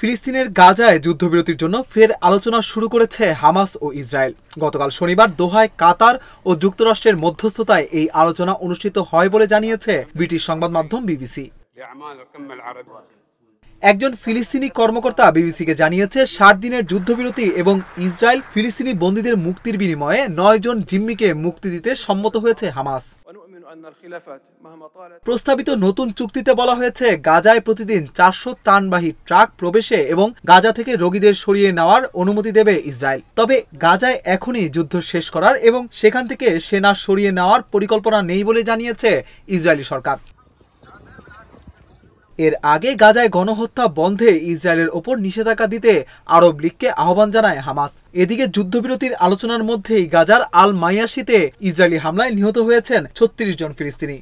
ফিলিস্তিনের গাজায় যুদ্ধবিরতির জন্য ফের আলোচনা শুরু করেছে হামাস ও ইসরায়েল। গতকাল শনিবার দোহায় কাতার ও যুক্তরাষ্ট্রের মধ্যস্থতায় এই আলোচনা অনুষ্ঠিত হয় বলে জানিয়েছে ব্রিটিশ সংবাদ মাধ্যম বিবিসি। একজন ফিলিস্তিনি কর্মকর্তা বিবিসিকে জানিয়েছে ৬০ দিনের যুদ্ধবিরতি এবং ইসরায়েল ফিলিস্তিনি বন্দীদের মুক্তির বিনিময়ে ৯ জন জিম্মিকে মুক্তি দিতে সম্মত হয়েছে হামাস। প্রস্তাবিত নতুন চুক্তিতে বলা হয়েছে গাজায় প্রতিদিন ৪০০ ত্রাণবাহী ট্রাক প্রবেশে এবং গাজা থেকে রোগীদের সরিয়ে নেওয়ার অনুমতি দেবে ইসরায়েল। তবে গাজায় এখনই যুদ্ধ শেষ করার এবং সেখান থেকে সেনা সরিয়ে নেওয়ার পরিকল্পনা নেই বলে জানিয়েছে ইসরায়েলি সরকার। এর আগে গাজায় গণহত্যা বন্ধে ইসরায়েলের ওপর নিষেধাজ্ঞা দিতে আরব লীগকে আহ্বান জানায় হামাস। এদিকে যুদ্ধবিরতির আলোচনার মধ্যেই গাজার আল মাইয়াশিতে ইসরায়েলি হামলায় নিহত হয়েছেন ৩৬ জন ফিলিস্তিনি।